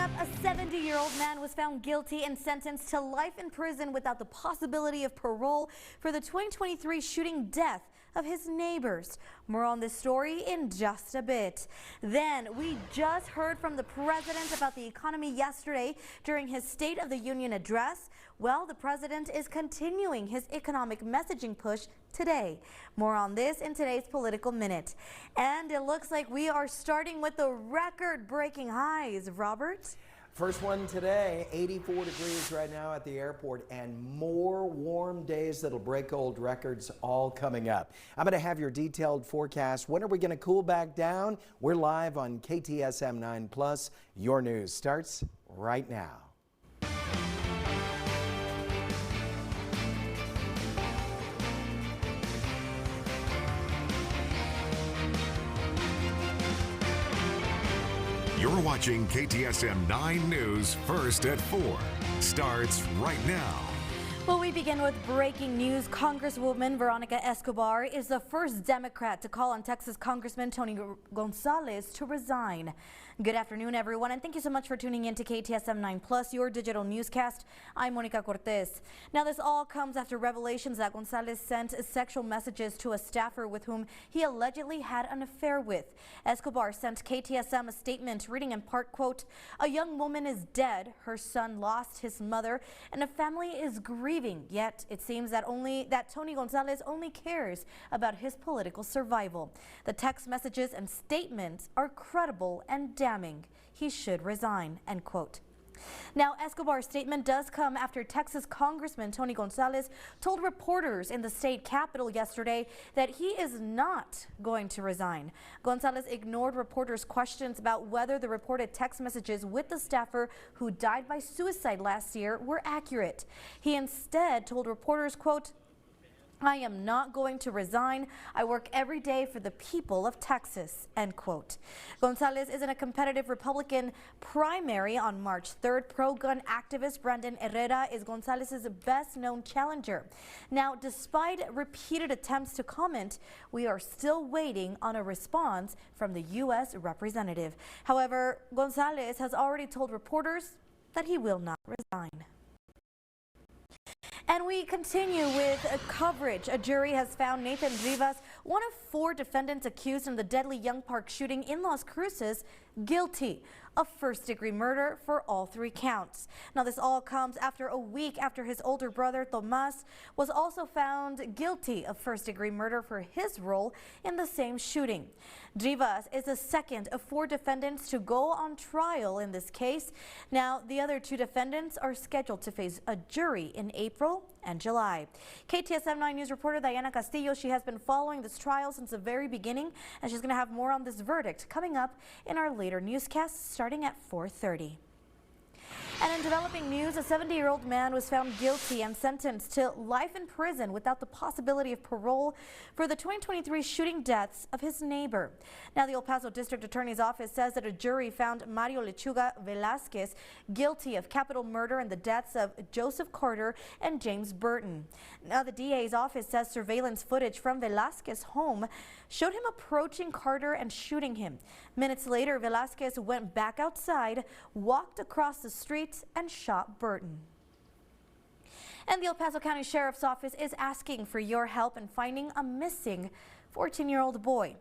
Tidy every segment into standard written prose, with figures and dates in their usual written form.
up, a 70-year-old man was found guilty and sentenced to life in prison without the possibility of parole for the 2023 shooting death of his neighbors. More on this story in just a bit. Then we just heard from the president about the economy yesterday during his State of the Union address. Well, the president is continuing his economic messaging push today. More on this in today's Political Minute. And it looks like we are starting with the record-breaking highs. Robert? First one today, 84 degrees right now at the airport, and more warm days that'll break old records all coming up. I'm going to have your detailed forecast. When are we going to cool back down? We're live on KTSM 9+. Your news starts right now. You're watching KTSM 9 News First at 4. Starts right now. Well, we begin with breaking news. Congresswoman Veronica Escobar is the first Democrat to call on Texas Congressman Tony Gonzales to resign. Good afternoon, everyone, and thank you so much for tuning in to KTSM 9+, your digital newscast. I'm Veronica Cortez. Now, this all comes after revelations that Gonzales sent sexual messages to a staffer with whom he allegedly had an affair with. Escobar sent KTSM a statement reading in part, quote, "A young woman is dead, her son lost his mother, and a family is grieving. Yet it seems that Tony Gonzales only cares about his political survival. The text messages and statements are credible and damning. He should resign," end quote. Now, Escobar's statement does come after Texas Congressman Tony Gonzales told reporters in the state capitol yesterday that he is not going to resign. Gonzales ignored reporters' questions about whether the reported text messages with the staffer who died by suicide last year were accurate. He instead told reporters, quote, "I am not going to resign. I work every day for the people of Texas," end quote. Gonzales is in a competitive Republican primary on March 3rd. Pro-gun activist Brandon Herrera is Gonzales' best-known challenger. Now, despite repeated attempts to comment, we are still waiting on a response from the U.S. representative. However, Gonzales has already told reporters that he will not resign. And we continue with coverage. A jury has found Nathan Rivas, one of 4 defendants accused in the deadly Young Park shooting in Las Cruces, guilty of first-degree murder for all 3 counts. Now, this all comes after a week after his older brother, Tomas, was also found guilty of first-degree murder for his role in the same shooting. Rivas is the second of 4 defendants to go on trial in this case. Now, the other 2 defendants are scheduled to face a jury in April and July. KTSM 9 News reporter Diana Castillo, she has been following this trial since the very beginning, and she's going to have more on this verdict coming up in our later newscast starting at 4:30. And in developing news, a 70-year-old man was found guilty and sentenced to life in prison without the possibility of parole for the 2023 shooting deaths of his neighbor. Now, the El Paso District Attorney's Office says that a jury found Mario Lechuga Velasquez guilty of capital murder in the deaths of Joseph Carter and James Burton. Now, the DA's office says surveillance footage from Velasquez's home showed him approaching Carter and shooting him. Minutes later, Velasquez went back outside, walked across the street, and shot Burton. And the El Paso County Sheriff's Office is asking for your help in finding a missing 14-year-old boy.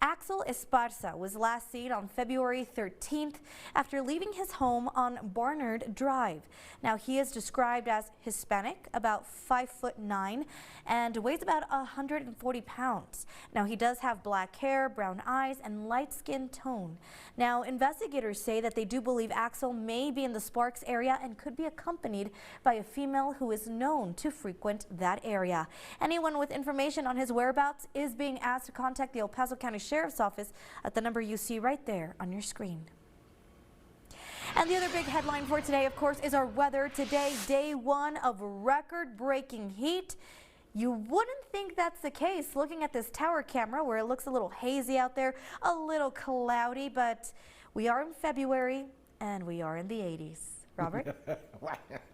Axel Esparza was last seen on February 13th after leaving his home on Barnard Drive. Now, he is described as Hispanic, about 5'9", and weighs about 140 pounds. Now, he does have black hair, brown eyes, and light skin tone. Now, investigators say that they do believe Axel may be in the Sparks area and could be accompanied by a female who is known to frequent that area. Anyone with information on his whereabouts is being asked to contact the El Paso County Sheriff's Office at the number you see right there on your screen. And the other big headline for today, of course, is our weather. Today, day 1 of record-breaking heat. You wouldn't think that's the case looking at this tower camera where it looks a little hazy out there, a little cloudy, but we are in February and we are in the 80s. Robert?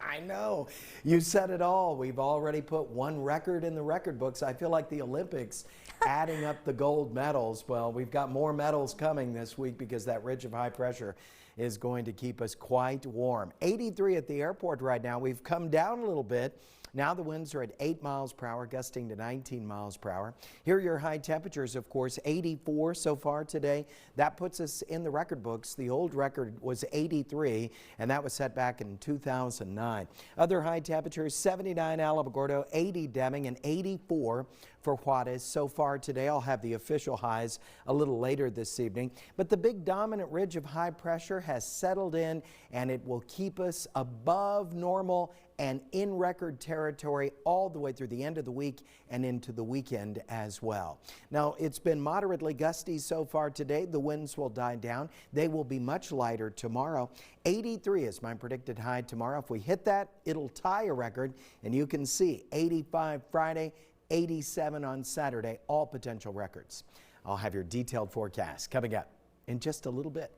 I know. You said it all. We've already put one record in the record books. I feel like the Olympics adding up the gold medals. Well, we've got more medals coming this week because that ridge of high pressure is going to keep us quite warm. 83 at the airport right now. We've come down a little bit. Now the winds are at 8 miles per hour, gusting to 19 miles per hour. Here are your high temperatures, of course, 84 so far today. That puts us in the record books. The old record was 83, and that was set back in 2009. Other high temperatures, 79 Alamogordo, 80 Deming, and 84 for Juarez. So far today, I'll have the official highs a little later this evening. But the big dominant ridge of high pressure has settled in, and it will keep us above normal and in record territory all the way through the end of the week and into the weekend as well. Now, it's been moderately gusty so far today. The winds will die down. They will be much lighter tomorrow. 83 is my predicted high tomorrow. If we hit that, it'll tie a record, and you can see 85 Friday, 87 on Saturday, all potential records. I'll have your detailed forecast coming up in just a little bit.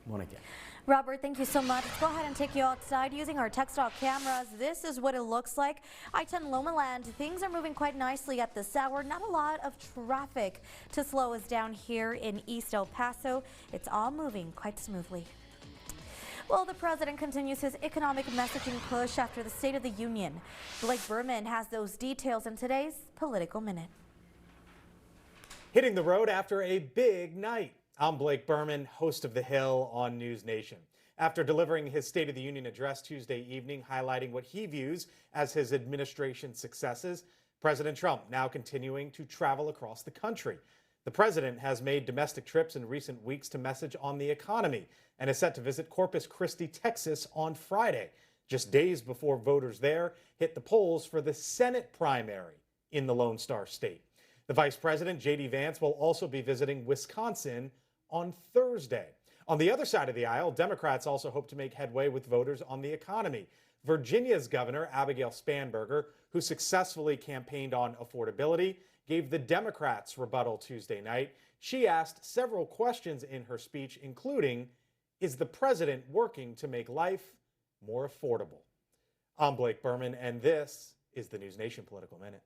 Monica. Robert, thank you so much. Let's go ahead and take you outside using our Textile cameras. This is what it looks like. I-10 Lomaland, things are moving quite nicely at this hour. Not a lot of traffic to slow us down here in East El Paso. It's all moving quite smoothly. Well, the president continues his economic messaging push after the State of the Union. Blake Berman has those details in today's Political Minute. Hitting the road after a big night. I'm Blake Berman, host of The Hill on News Nation. After delivering his State of the Union address Tuesday evening, highlighting what he views as his administration's successes, President Trump now continuing to travel across the country. The president has made domestic trips in recent weeks to message on the economy and is set to visit Corpus Christi, Texas on Friday, just days before voters there hit the polls for the Senate primary in the Lone Star State. The Vice President, J.D. Vance, will also be visiting Wisconsin on Thursday. On the other side of the aisle, Democrats also hope to make headway with voters on the economy. Virginia's Governor, Abigail Spanberger, who successfully campaigned on affordability, gave the Democrats rebuttal Tuesday night. She asked several questions in her speech, including, is the president working to make life more affordable? I'm Blake Berman, and this is the News Nation Political Minute.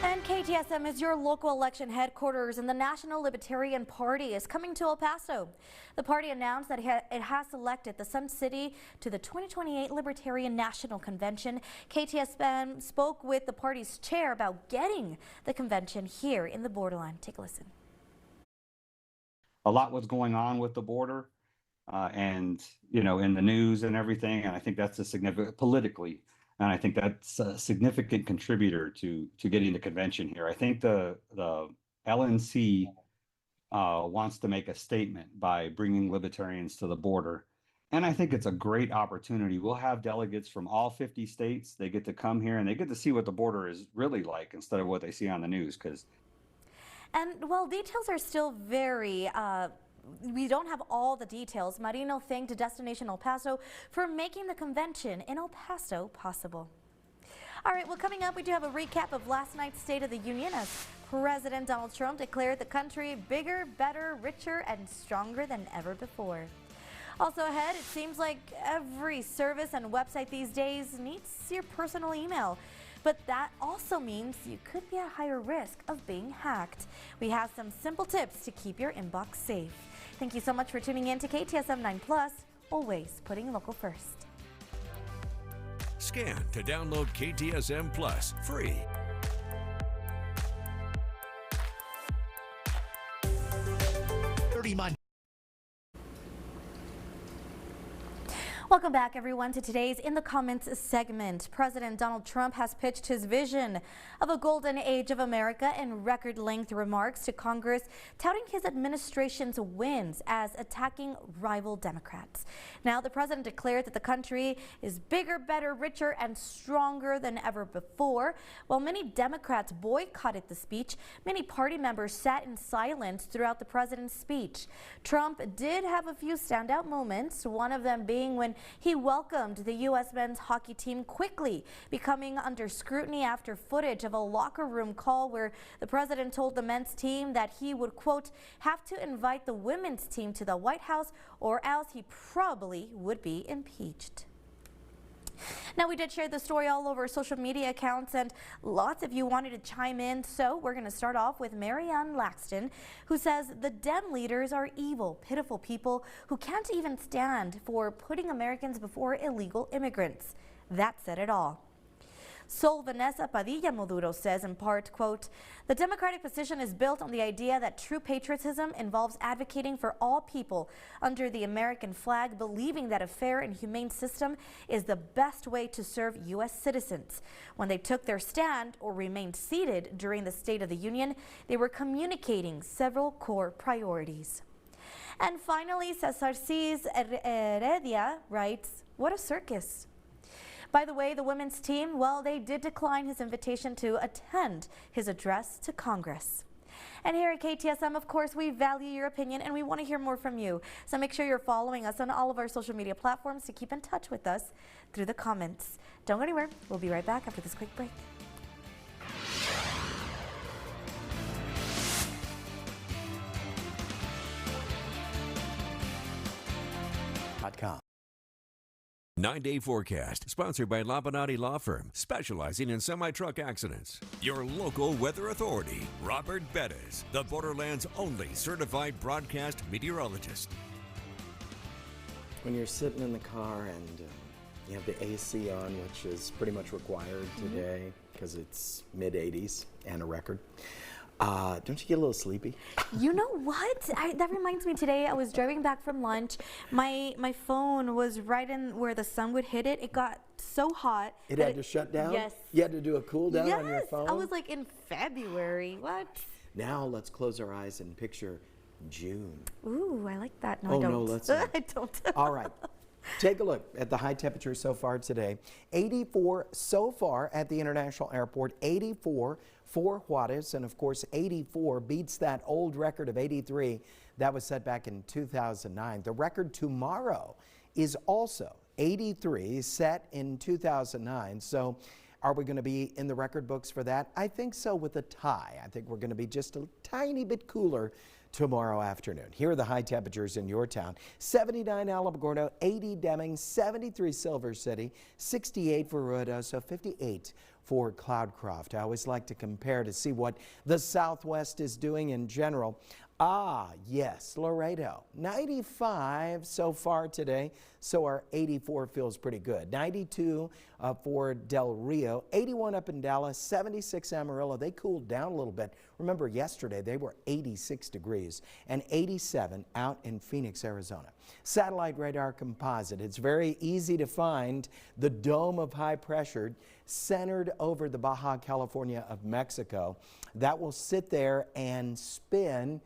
And KTSM is your local election headquarters, and the National Libertarian Party is coming to El Paso. The party announced that it has selected the Sun City to the 2028 Libertarian National Convention. KTSM spoke with the party's chair about getting the convention here in the Borderland. Take a listen. A lot was going on with the border and, in the news and everything. And I think that's a significant politically. And I think that's a significant contributor to getting the convention here. I think the LNC wants to make a statement by bringing libertarians to the border. And I think it's a great opportunity. We'll have delegates from all 50 states. They get to come here and they get to see what the border is really like instead of what they see on the news. And while details are still very we don't have all the details, Marino thanked Destination El Paso for making the convention in El Paso possible. All right, well, coming up, we do have a recap of last night's State of the Union as President Donald Trump declared the country bigger, better, richer, and stronger than ever before. Also ahead, it seems like every service and website these days needs your personal email. But that also means you could be at higher risk of being hacked. We have some simple tips to keep your inbox safe. Thank you so much for tuning in to KTSM 9+, always putting local first. Scan to download KTSM Plus free. Welcome back, everyone, to today's In the Comments segment. President Donald Trump has pitched his vision of a golden age of America in record-length remarks to Congress, touting his administration's wins as attacking rival Democrats. Now, the president declared that the country is bigger, better, richer, and stronger than ever before. While many Democrats boycotted the speech, many party members sat in silence throughout the president's speech. Trump did have a few standout moments, one of them being when he welcomed the U.S. men's hockey team quickly, becoming under scrutiny after footage of a locker room call where the president told the men's team that he would, quote, have to invite the women's team to the White House or else he probably would be impeached. Now, we did share the story all over social media accounts, and lots of you wanted to chime in, so we're going to start off with Marianne Laxton, who says the Dem leaders are evil, pitiful people who can't even stand for putting Americans before illegal immigrants. That said it all. Sol Vanessa Padilla Moduro says in part, quote, the Democratic position is built on the idea that true patriotism involves advocating for all people under the American flag, believing that a fair and humane system is the best way to serve U.S. citizens. When they took their stand or remained seated during the State of the Union, they were communicating several core priorities. And finally, Cesar Cis Heredia writes, what a circus. By the way, the women's team, well, they did decline his invitation to attend his address to Congress. And here at KTSM, of course, we value your opinion and we want to hear more from you. So make sure you're following us on all of our social media platforms to keep in touch with us through the comments. Don't go anywhere. We'll be right back after this quick break. .com. 9-day forecast, sponsored by Labonati Law Firm, specializing in semi-truck accidents. Your local weather authority, Robert Bettis, the Borderland's only certified broadcast meteorologist. When you're sitting in the car and you have the AC on, which is pretty much required today because it's mid-80s and a record, don't you get a little sleepy? You know what? That reminds me, today I was driving back from lunch. My phone was right in where the sun would hit it. It got so hot. It had to shut down? Yes. You had to do a cool down on your phone? I was like in February. What? Now let's close our eyes and picture June. Ooh, I like that. No, Oh, I don't. no, let's not. I don't. All right. Take a look at the high temperature so far today. 84 so far at the International Airport, 84 for Juarez, and of course 84 beats that old record of 83 that was set back in 2009. The record tomorrow is also 83, set in 2009. So are we going to be in the record books for that? I think so, with a tie. I think we're going to be just a tiny bit cooler tomorrow afternoon. Here are the high temperatures in your town. 79 Alamogordo, 80 Deming, 73 Silver City, 68 for Ruidoso, 58 for Cloudcroft. I always like to compare to see what the Southwest is doing in general. Yes, Laredo, 95 so far today, so our 84 feels pretty good. 92 for Del Rio, 81 up in Dallas, 76 Amarillo. They cooled down a little bit. Remember, yesterday they were 86 degrees, and 87 out in Phoenix, Arizona. Satellite radar composite. It's very easy to find the dome of high pressure centered over the Baja California of Mexico. That will sit there and spin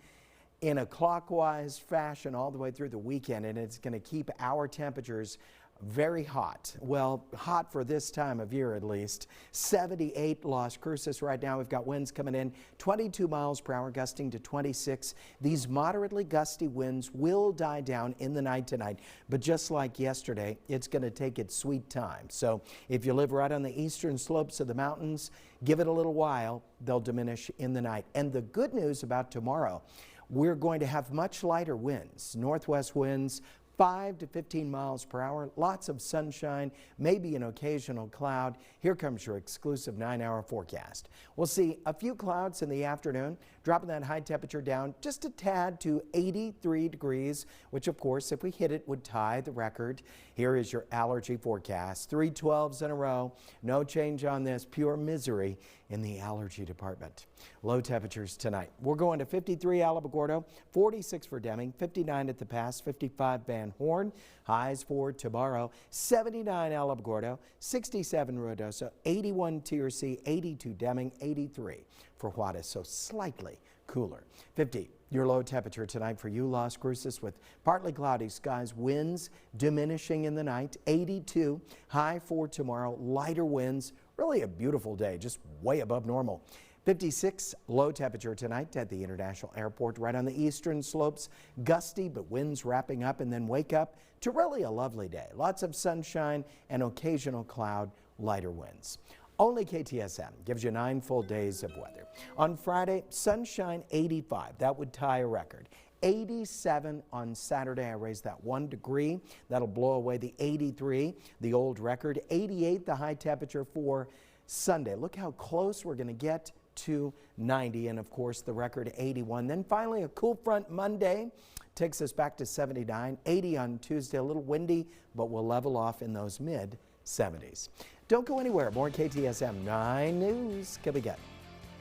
in a clockwise fashion all the way through the weekend, and it's going to keep our temperatures very hot. Well, hot for this time of year at least. 78 Las Cruces right now. We've got winds coming in 22 miles per hour, gusting to 26. These moderately gusty winds will die down in the night tonight, but just like yesterday, it's going to take its sweet time. So if you live right on the eastern slopes of the mountains, give it a little while. They'll diminish in the night. And the good news about tomorrow, we're going to have much lighter winds, northwest winds, 5 to 15 miles per hour, lots of sunshine, maybe an occasional cloud. Here comes your exclusive 9-hour forecast. We'll see a few clouds in the afternoon, dropping that high temperature down just a tad to 83 degrees, which of course, if we hit it, would tie the record. Here is your allergy forecast. 3 12s in a row. No change on this. Pure misery in the allergy department. Low temperatures tonight. We're going to 53 Alamogordo, 46 for Deming, 59 at the Pass, 55 Van Horn. Highs for tomorrow, 79 Alamogordo, 67 Ruidoso, 81 TRC, 82 Deming, 83 for Juarez, so slightly cooler. 50, your low temperature tonight for you, Las Cruces, with partly cloudy skies, winds diminishing in the night, 82. High for tomorrow, lighter winds, really a beautiful day, just way above normal. 56 low temperature tonight at the International Airport right on the eastern slopes. Gusty, but winds wrapping up, and then wake up to really a lovely day. Lots of sunshine and occasional cloud, lighter winds. Only KTSM gives you 9 full days of weather. On Friday, sunshine 85. That would tie a record. 87 on Saturday. I raised that 1 degree. That'll blow away the 83, the old record. 88, the high temperature for Sunday. Look how close we're going to get to 90, and of course the record 81. Then finally a cool front Monday takes us back to 79. 80 on Tuesday. A little windy, but we'll level off in those mid 70s. Don't go anywhere. More KTSM 9 News can begin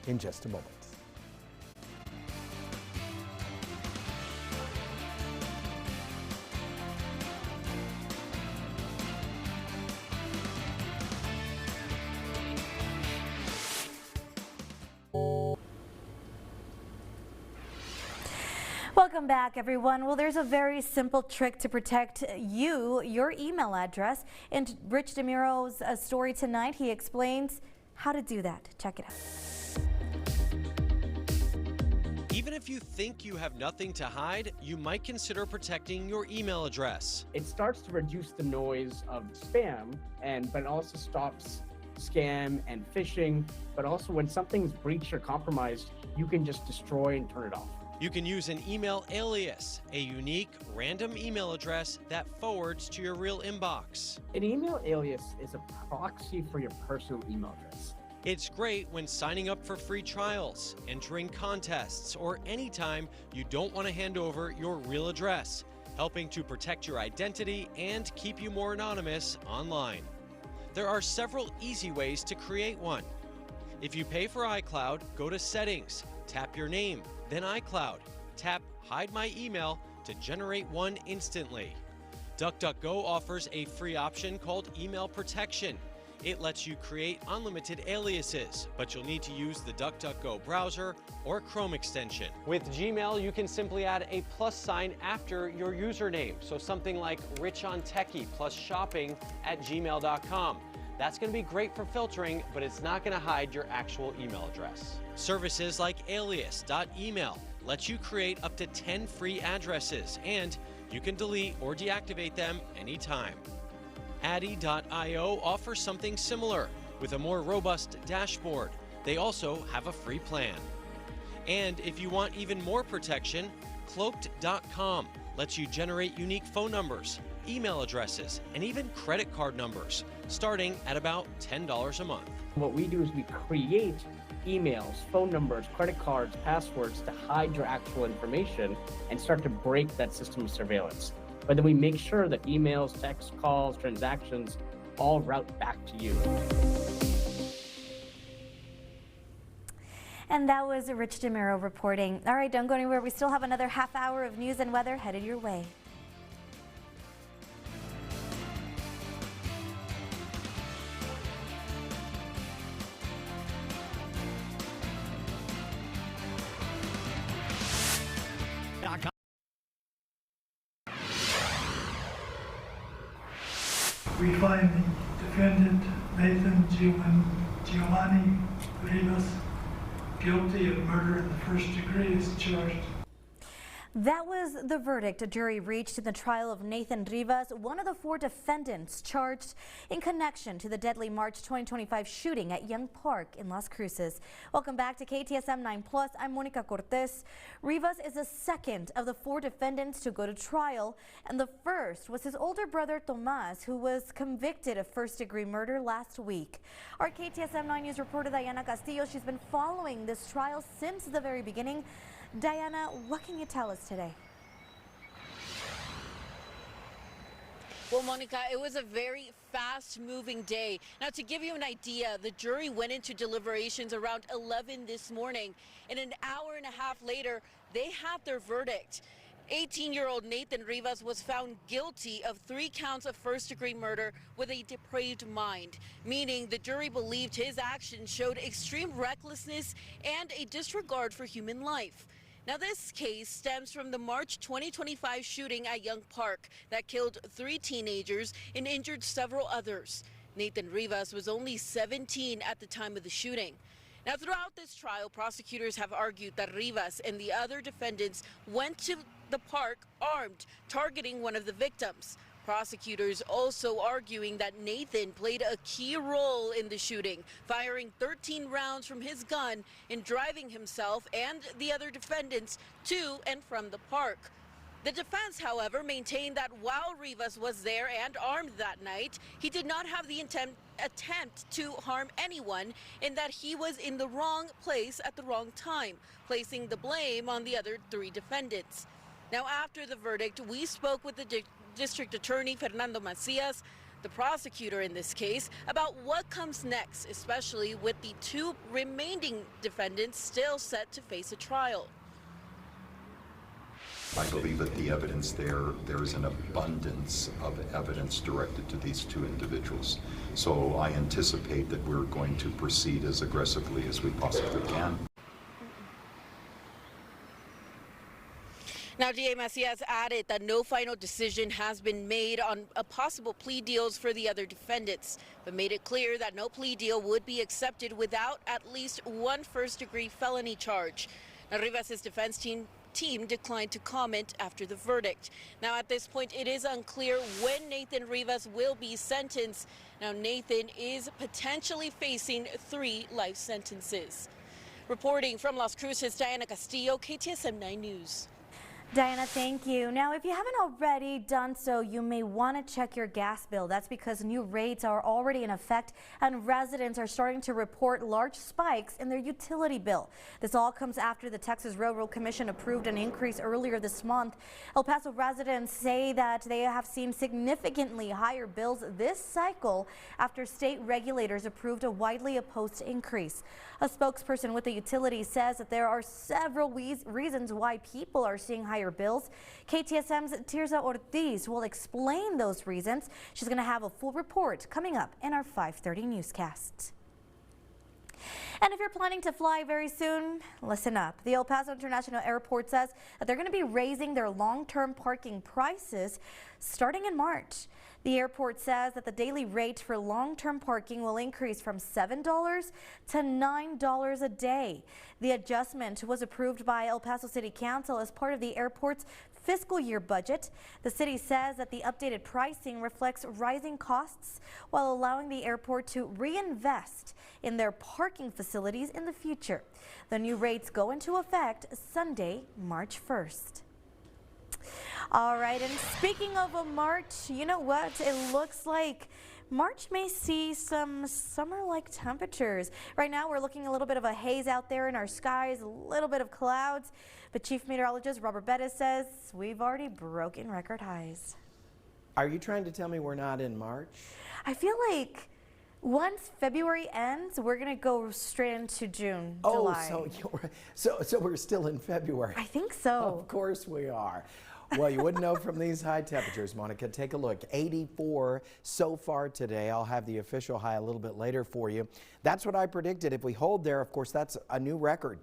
in just a moment. Welcome back, everyone. Well, there's a very simple trick to protect your email address. In Rich DeMuro's story tonight, he explains how to do that. Check it out. Even if you think you have nothing to hide, you might consider protecting your email address. It starts to reduce the noise of spam, but it also stops scam and phishing. But also when something's breached or compromised, you can just destroy and turn it off. You can use an email alias, a unique random email address that forwards to your real inbox. An email alias is a proxy for your personal email address. It's great when signing up for free trials, entering contests, or anytime you don't want to hand over your real address, helping to protect your identity and keep you more anonymous online. There are several easy ways to create one. If you pay for iCloud, go to Settings, tap your name, then iCloud. Tap Hide My Email to generate one instantly. DuckDuckGo offers a free option called Email Protection. It lets you create unlimited aliases, but you'll need to use the DuckDuckGo browser or Chrome extension. With Gmail, you can simply add a plus sign after your username, so something like RichOnTechie plus shopping at gmail.com. That's going to be great for filtering, but it's not going to hide your actual email address. Services like alias.email lets you create up to 10 free addresses, and you can delete or deactivate them anytime. Addy.io offers something similar with a more robust dashboard. They also have a free plan. And if you want even more protection, Cloaked.com lets you generate unique phone numbers, email addresses, and even credit card numbers, starting at about $10 a month. What we do is we create emails, phone numbers, credit cards, passwords to hide your actual information and start to break that system of surveillance. But then we make sure that emails, texts, calls, transactions all route back to you. And that was Rich DeMuro reporting. All right, don't go anywhere. We still have another half hour of news and weather headed your way. We find the defendant, Nathan Giovanni Rivas, guilty of murder in the first degree as charged. That was the verdict a jury reached in the trial of Nathan Rivas, one of the 4 defendants charged in connection to the deadly March 2025 shooting at Young Park in Las Cruces. Welcome back to KTSM 9+. I'm Monica Cortez. Rivas is the second of the 4 defendants to go to trial, and the first was his older brother Tomas, who was convicted of first-degree murder last week. Our KTSM 9 News reporter Diana Castillo, she's been following this trial since the very beginning. Diana, what can you tell us today? Well, Monica, it was a very fast-moving day. Now, to give you an idea, the jury went into deliberations around 11 this morning, and an hour and a half later, they had their verdict. 18-year-old Nathan Rivas was found guilty of 3 counts of first-degree murder with a depraved mind, meaning the jury believed his actions showed extreme recklessness and a disregard for human life. Now, this case stems from the March 2025 shooting at Young Park that killed 3 teenagers and injured several others. Nathan Rivas was only 17 at the time of the shooting. Now, throughout this trial, prosecutors have argued that Rivas and the other defendants went to the park armed, targeting one of the victims. Prosecutors also arguing that Nathan played a key role in the shooting, firing 13 rounds from his gun and driving himself and the other defendants to and from the park. The defense, however, maintained that while Rivas was there and armed that night, he did not have the attempt to harm anyone, and that he was in the wrong place at the wrong time, placing the blame on the other 3 defendants. Now, after the verdict, we spoke with the District Attorney Fernando Macias, the prosecutor in this case, about what comes next, especially with the 2 remaining defendants still set to face a trial. I believe that the evidence there is an abundance of evidence directed to these 2 individuals. So I anticipate that we're going to proceed as aggressively as we possibly can. Now, DA Macias added that no final decision has been made on possible plea deals for the other defendants, but made it clear that no plea deal would be accepted without at least 1 first-degree felony charge. Now, Rivas' defense team declined to comment after the verdict. Now, at this point, it is unclear when Nathan Rivas will be sentenced. Now, Nathan is potentially facing 3 life sentences. Reporting from Las Cruces, Diana Castillo, KTSM 9 News. Diana, thank you. Now, if you haven't already done so, you may want to check your gas bill. That's because new rates are already in effect and residents are starting to report large spikes in their utility bill. This all comes after the Texas Railroad Commission approved an increase earlier this month. El Paso residents say that they have seen significantly higher bills this cycle after state regulators approved a widely opposed increase. A spokesperson with the utility says that there are several reasons why people are seeing higher bills. KTSM's Tirza Ortiz will explain those reasons. She's going to have a full report coming up in our 5:30 newscast. And if you're planning to fly very soon, listen up. The El Paso International Airport says that they're going to be raising their long-term parking prices starting in March. The airport says that the daily rate for long-term parking will increase from $7 to $9 a day. The adjustment was approved by El Paso City Council as part of the airport's fiscal year budget. The city says that the updated pricing reflects rising costs while allowing the airport to reinvest in their parking facilities in the future. The new rates go into effect Sunday, March 1st. All right, and speaking of a March, you know what? It looks like March may see some summer-like temperatures. Right now, we're looking a little bit of a haze out there in our skies, a little bit of clouds. But Chief Meteorologist Robert Bettis says we've already broken record highs. Are you trying to tell me we're not in March? I feel like once February ends, we're going to go straight into June, July. So we're still in February. I think so. Of course we are. Well, you wouldn't know from these high temperatures, Monica. Take a look. 84 so far today. I'll have the official high a little bit later for you. That's what I predicted. If we hold there, of course, that's a new record.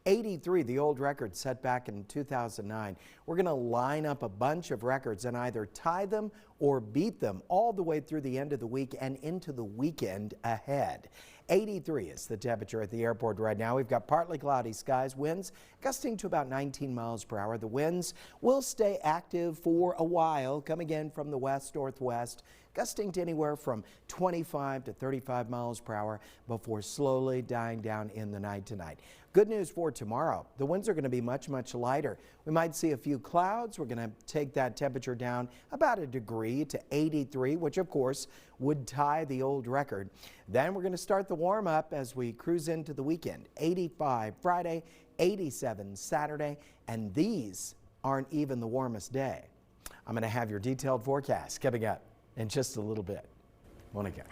83, the old record set back in 2009. We're going to line up a bunch of records and either tie them or beat them all the way through the end of the week and into the weekend ahead. 83 is the temperature at the airport right now. We've got partly cloudy skies, winds gusting to about 19 miles per hour. The winds will stay active for a while, coming in from the west-northwest, gusting to anywhere from 25 to 35 miles per hour before slowly dying down in the night tonight. Good news for tomorrow. The winds are going to be much, much lighter. We might see a few clouds. We're going to take that temperature down about a degree to 83, which of course would tie the old record. Then we're going to start the warm up as we cruise into the weekend. 85 Friday, 87 Saturday, and these aren't even the warmest day. I'm going to have your detailed forecast coming up in just a little bit. Monica.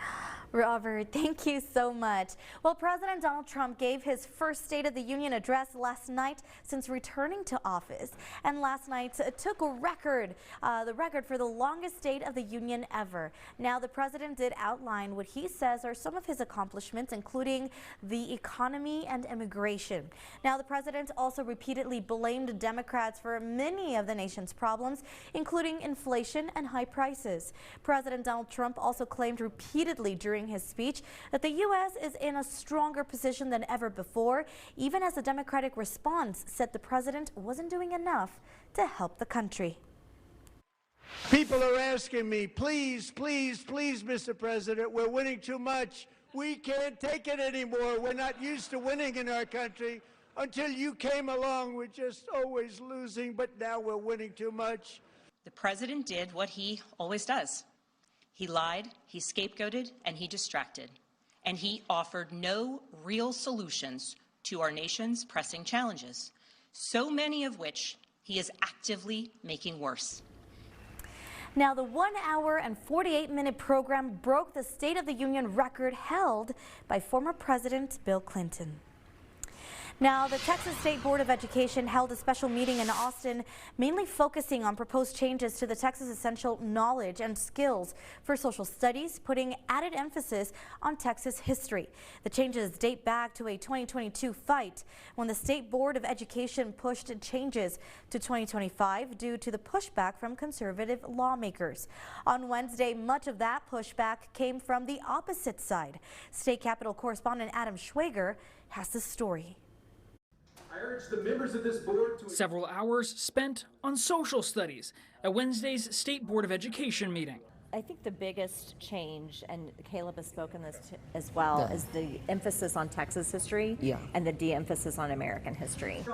Robert, thank you so much. Well, President Donald Trump gave his first State of the Union address last night since returning to office. And last night took a record, the record for the longest State of the Union ever. Now, the president did outline what he says are some of his accomplishments, including the economy and immigration. Now, the president also repeatedly blamed Democrats for many of the nation's problems, including inflation and high prices. President Donald Trump also claimed repeatedly during during his speech that the U.S. is in a stronger position than ever before, even as the Democratic response said the president wasn't doing enough to help the country. People are asking me, please, please, please, Mr. President, we're winning too much. We can't take it anymore. We're not used to winning in our country. Until you came along, we're just always losing, but now we're winning too much. The president did what he always does. He lied, he scapegoated, and he distracted. And he offered no real solutions to our nation's pressing challenges, so many of which he is actively making worse. Now, the 1 hour and 48-minute program broke the State of the Union record held by former President Bill Clinton. Now, the Texas State Board of Education held a special meeting in Austin, mainly focusing on proposed changes to the Texas Essential Knowledge and Skills for Social Studies, putting added emphasis on Texas history. The changes date back to a 2022 fight when the State Board of Education pushed changes to 2025 due to the pushback from conservative lawmakers. On Wednesday, much of that pushback came from the opposite side. State Capitol correspondent Adam Schwager has the story. I urge the members of this board to... Several hours spent on social studies at Wednesday's State Board of Education meeting. I think the biggest change, and Caleb has spoken this as well, is the emphasis on Texas history and the de-emphasis on American history.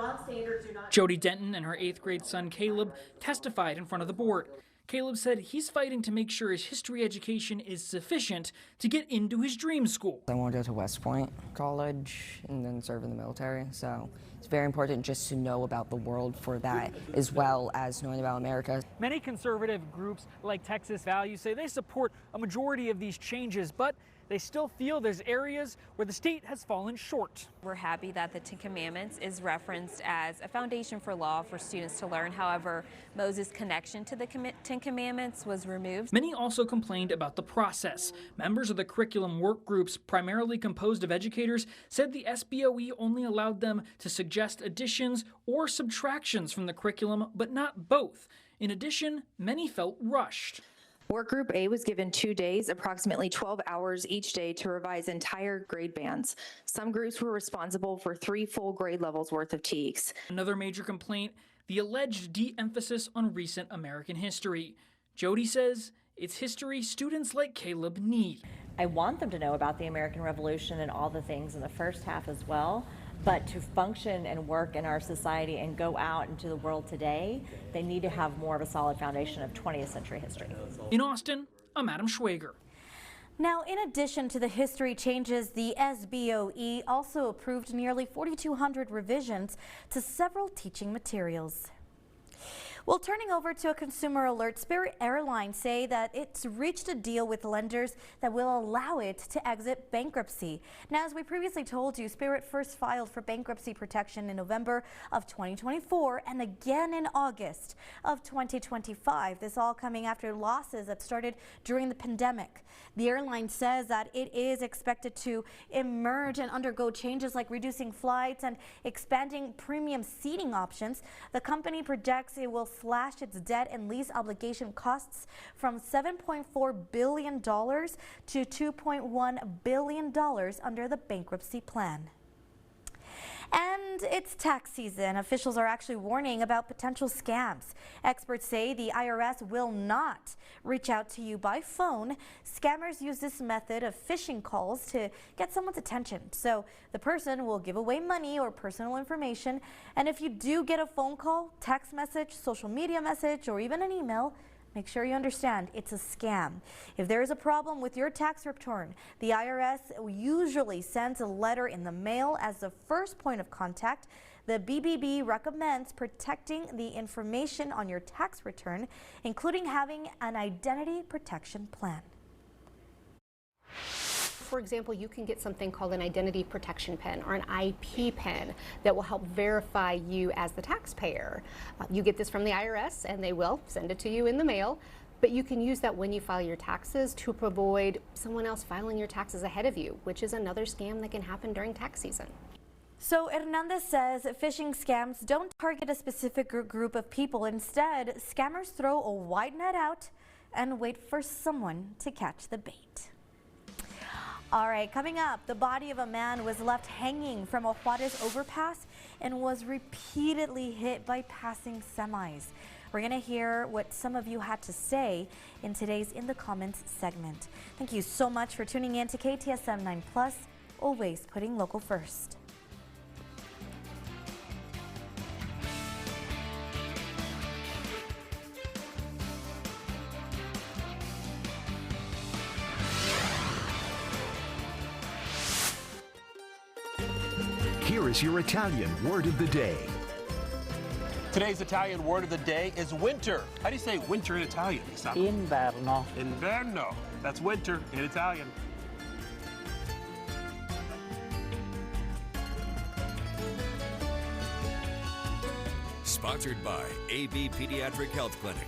Jody Denton and her 8th grade son Caleb testified in front of the board. Caleb said he's fighting to make sure his history education is sufficient to get into his dream school. I want to go to West Point College and then serve in the military, so it's very important just to know about the world for that, as well as knowing about America. Many conservative groups like Texas Value say they support a majority of these changes, but they still feel there's areas where the state has fallen short. We're happy that the Ten Commandments is referenced as a foundation for law for students to learn. However, Moses' connection to the Ten Commandments was removed. Many also complained about the process. Members of the curriculum work groups, primarily composed of educators, said the SBOE only allowed them to suggest additions or subtractions from the curriculum, but not both. In addition, many felt rushed. Work Group A was given 2 days, approximately 12 hours each day, to revise entire grade bands. Some groups were responsible for 3 full grade levels worth of TEKS. Another major complaint, the alleged de-emphasis on recent American history. Jody says it's history students like Caleb need. I want them to know about the American Revolution and all the things in the first half as well. But to function and work in our society and go out into the world today, they need to have more of a solid foundation of 20th century history. In Austin, I'm Adam Schwager. Now, in addition to the history changes, the SBOE also approved nearly 4,200 revisions to several teaching materials. Well, turning over to a consumer alert, Spirit Airlines say that it's reached a deal with lenders that will allow it to exit bankruptcy. Now, as we previously told you, Spirit first filed for bankruptcy protection in November of 2024 and again in August of 2025. This all coming after losses that started during the pandemic. The airline says that it is expected to emerge and undergo changes like reducing flights and expanding premium seating options. The company projects it will slash its debt and lease obligation costs from $7.4 billion to $2.1 billion under the bankruptcy plan. And it's tax season. Officials are actually warning about potential scams. Experts say the IRS will not reach out to you by phone. Scammers use this method of phishing calls to get someone's attention. So the person will give away money or personal information. And if you do get a phone call, text message, social media message, or even an email, make sure you understand it's a scam. If there is a problem with your tax return, the IRS usually sends a letter in the mail as the first point of contact. The BBB recommends protecting the information on your tax return, including having an identity protection plan. For example, you can get something called an identity protection pin or an IP pin that will help verify you as the taxpayer. You get this from the IRS and they will send it to you in the mail, but you can use that when you file your taxes to avoid someone else filing your taxes ahead of you, which is another scam that can happen during tax season. So Hernandez says phishing scams don't target a specific group of people. Instead, scammers throw a wide net out and wait for someone to catch the bait. All right, coming up, the body of a man was left hanging from a Juarez overpass and was repeatedly hit by passing semis. We're going to hear what some of you had to say in today's In the Comments segment. Thank you so much for tuning in to KTSM 9+, always putting local first. Here is your Italian word of the day. Today's Italian word of the day is winter. How do you say winter in Italian? Inverno. Inverno. That's winter in Italian. Sponsored by AB Pediatric Health Clinic.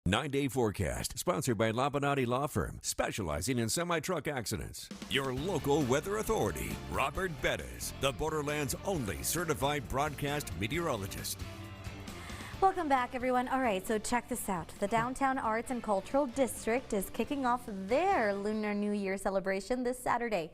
Nine-day forecast, sponsored by Labonati Law Firm, specializing in semi-truck accidents. Your local weather authority, Robert Bettis, the Borderland's only certified broadcast meteorologist. Welcome back, everyone. All right, so check this out. The Downtown Arts and Cultural District is kicking off their Lunar New Year celebration this Saturday.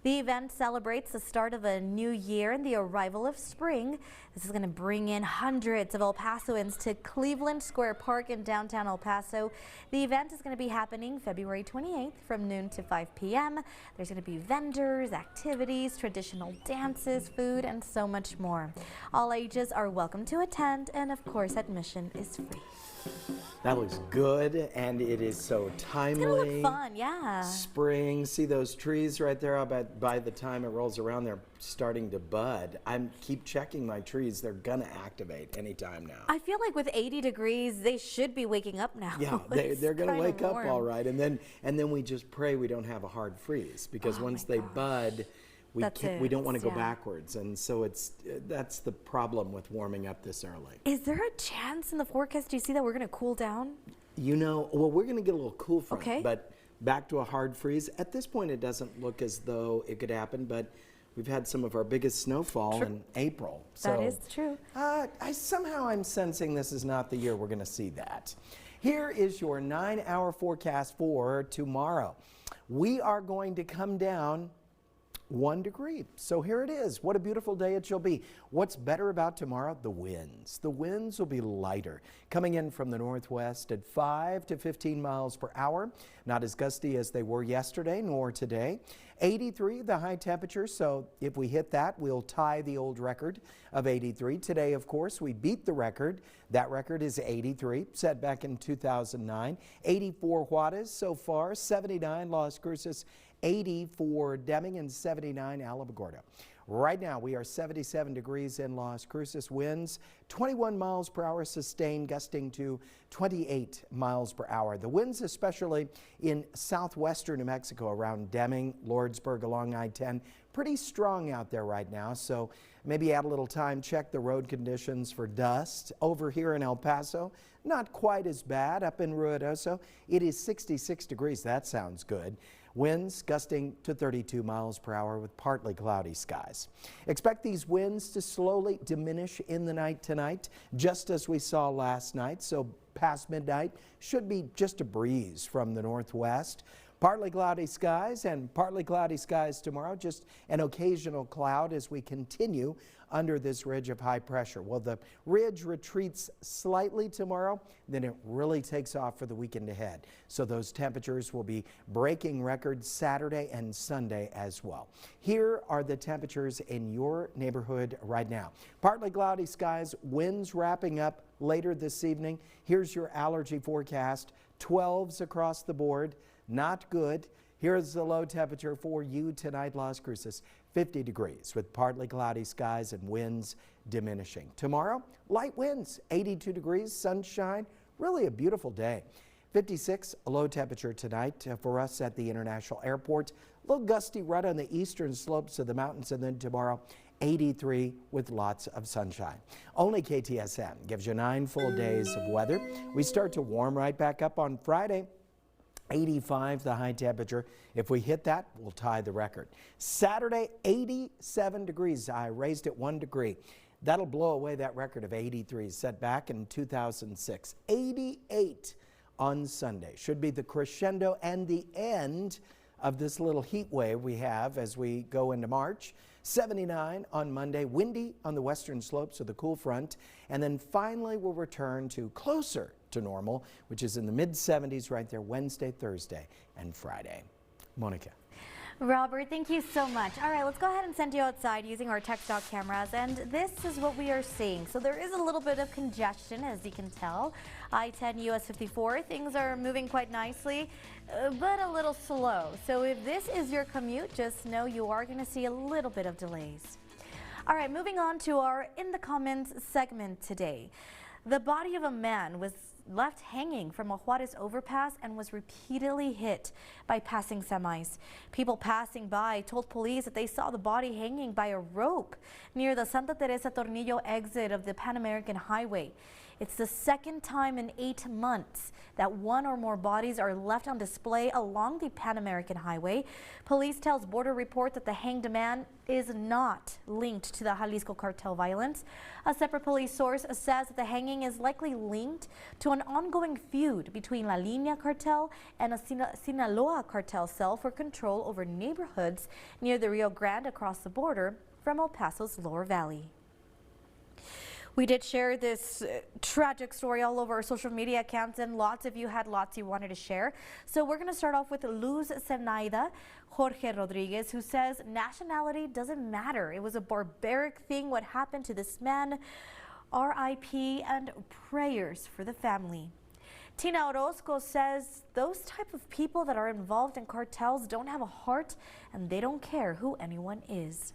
The event celebrates the start of a new year and the arrival of spring. This is going to bring in hundreds of El Pasoans to Cleveland Square Park in downtown El Paso. The event is going to be happening February 28th from noon to 5 p.m. There's going to be vendors, activities, traditional dances, food, and so much more. All ages are welcome to attend, and of course, admission is free. That looks good, and it is so timely. It's gonna look fun, yeah. Spring, see those trees right there? I bet by the time it rolls around, they're starting to bud. I keep checking my trees. They're gonna activate anytime now. I feel like with 80 degrees, they should be waking up now. Yeah, they're gonna wake up all right, and then we just pray we don't have a hard freeze, because once they bud, we don't want to go backwards, and so that's the problem with warming up this early. Is there a chance in the forecast, do you see that we're going to cool down? You know, well, we're going to get a little cool front, but back to a hard freeze. At this point, it doesn't look as though it could happen, but we've had some of our biggest snowfall in April. So, that is true. I'm sensing this is not the year we're going to see that. Here is your 9-hour forecast for tomorrow. We are going to come down 1 degree. So here it is. What a beautiful day it shall be. What's better about tomorrow? The winds. The winds will be lighter, coming in from the northwest at 5 to 15 miles per hour. Not as gusty as they were yesterday nor today. 83 the high temperature, so if we hit that, we'll tie the old record of 83. Today, of course, we beat the record. That record is 83, set back in 2009. 84 Juarez so far, 79 Las Cruces, 80 for Deming, and 79 Alamogordo. Right now, we are 77 degrees in Las Cruces. Winds 21 miles per hour sustained, gusting to 28 miles per hour. The winds, especially in southwestern New Mexico around Deming, Lordsburg, along I-10, pretty strong out there right now. So maybe add a little time, check the road conditions for dust. Over here in El Paso, not quite as bad. Up in Ruidoso, it is 66 degrees. That sounds good. Winds gusting to 32 miles per hour with partly cloudy skies. Expect these winds to slowly diminish in the night tonight, just as we saw last night. So past midnight should be just a breeze from the northwest. Partly cloudy skies and partly cloudy skies tomorrow, just an occasional cloud as we continue under this ridge of high pressure. Well, the ridge retreats slightly tomorrow, then it really takes off for the weekend ahead. So those temperatures will be breaking records Saturday and Sunday as well. Here are the temperatures in your neighborhood right now. Partly cloudy skies, winds wrapping up later this evening. Here's your allergy forecast, 12s across the board. Not good. Here's the low temperature for you tonight, Las Cruces, 50 degrees with partly cloudy skies and winds diminishing. Tomorrow, light winds, 82 degrees, sunshine, really a beautiful day. 56, a low temperature tonight for us at the International Airport. A little gusty right on the eastern slopes of the mountains, and then tomorrow, 83 with lots of sunshine. Only KTSM gives you 9 full days of weather. We start to warm right back up on Friday. 85 the high temperature. If we hit that, we'll tie the record. Saturday, 87 degrees. I raised it 1 degree. That'll blow away that record of 83 set back in 2006. 88 on Sunday. Should be the crescendo and the end of this little heat wave we have as we go into March. 79 on Monday, windy on the western slopes of the cool front, and then finally we'll return to closer to normal, which is in the mid-70s right there Wednesday, Thursday, and Friday. Monica. Robert, thank you so much. All right, let's go ahead and send you outside using our TechStock cameras, and this is what we are seeing. So there is a little bit of congestion, as you can tell. I-10 US 54, things are moving quite nicely, but a little slow. So if this is your commute, just know you are going to see a little bit of delays. All right, moving on to our In the Comments segment today. The body of a man was left hanging from a Juarez overpass and was repeatedly hit by passing semis. People passing by told police that they saw the body hanging by a rope near the Santa Teresa Tornillo exit of the Pan American Highway. It's the second time in 8 months that one or more bodies are left on display along the Pan American Highway. Police tells Border Report that the hanged man is not linked to the Jalisco cartel violence. A separate police source says that the hanging is likely linked to an ongoing feud between La Línea cartel and a Sinaloa cartel cell for control over neighborhoods near the Rio Grande across the border from El Paso's Lower Valley. We did share this tragic story all over our social media accounts, and lots of you had lots you wanted to share. So we're going to start off with Luz Zenaida Jorge Rodriguez, who says nationality doesn't matter. It was a barbaric thing what happened to this man. R.I.P. and prayers for the family. Tina Orozco says those type of people that are involved in cartels don't have a heart and they don't care who anyone is.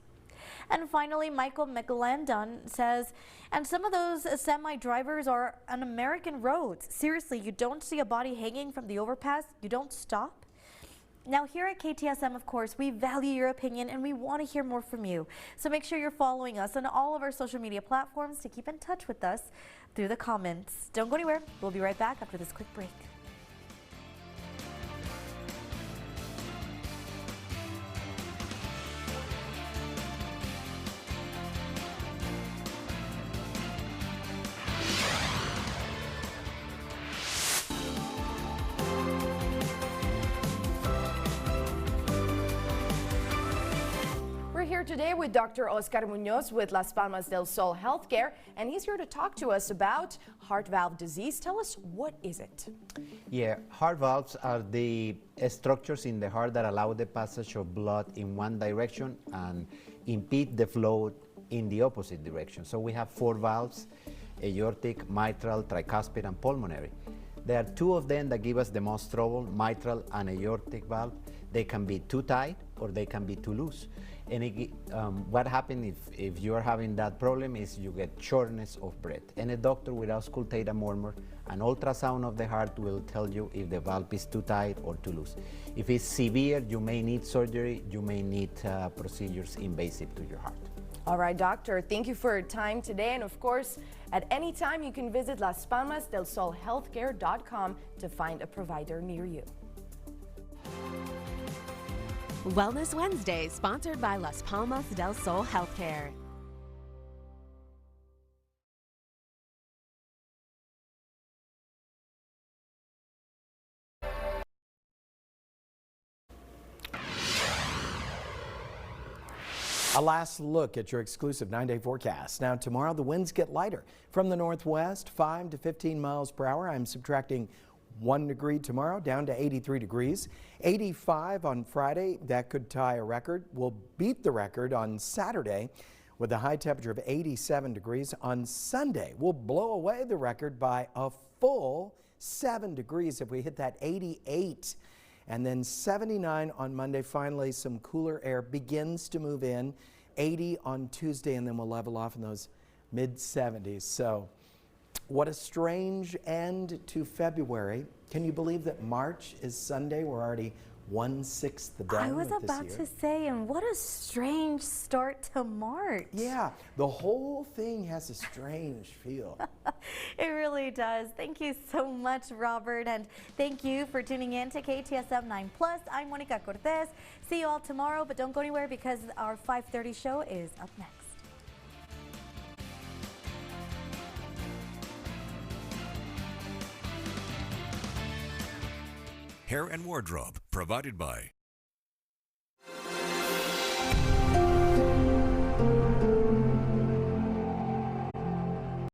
And finally, Michael McGlandon says, and some of those semi-drivers are on American roads. Seriously, you don't see a body hanging from the overpass, you don't stop? Now here at KTSM, of course, we value your opinion and we want to hear more from you. So make sure you're following us on all of our social media platforms to keep in touch with us through the comments. Don't go anywhere. We'll be right back after this quick break. Here today with Dr. Oscar Munoz with Las Palmas del Sol Healthcare, and he's here to talk to us about heart valve disease. Tell us, what is it? Yeah, heart valves are the structures in the heart that allow the passage of blood in one direction and impede the flow in the opposite direction. So we have 4 valves: aortic, mitral, tricuspid, and pulmonary. There are 2 of them that give us the most trouble, mitral and aortic valve. They can be too tight or they can be too loose. And what happens if you are having that problem is you get shortness of breath. And a doctor with auscultate a murmur, an ultrasound of the heart will tell you if the valve is too tight or too loose. If it's severe, you may need surgery, you may need procedures invasive to your heart. All right, doctor, thank you for your time today. And of course, at any time you can visit laspalmasdelsolhealthcare.com to find a provider near you. Wellness Wednesday, sponsored by Las Palmas del Sol Healthcare. A last look at your exclusive 9-day forecast. Now tomorrow the winds get lighter from the northwest, 5 to 15 miles per hour. I'm subtracting 1 degree tomorrow, down to 83 degrees. 85 on Friday, that could tie a record. We'll beat the record on Saturday with a high temperature of 87 degrees. On Sunday, we'll blow away the record by a full 7 degrees if we hit that 88. And then 79 on Monday. Finally, some cooler air begins to move in. 80 on Tuesday, and then we'll level off in those mid-70s. So what a strange end to February. Can you believe that March is Sunday? We're already 1/6 done. I was about to say, and what a strange start to March. Yeah, the whole thing has a strange feel. It really does. Thank you so much, Robert, and thank you for tuning in to KTSM 9+. I'm Veronica Cortez. See you all tomorrow, but don't go anywhere because our 5:30 show is up next. Hair and wardrobe provided by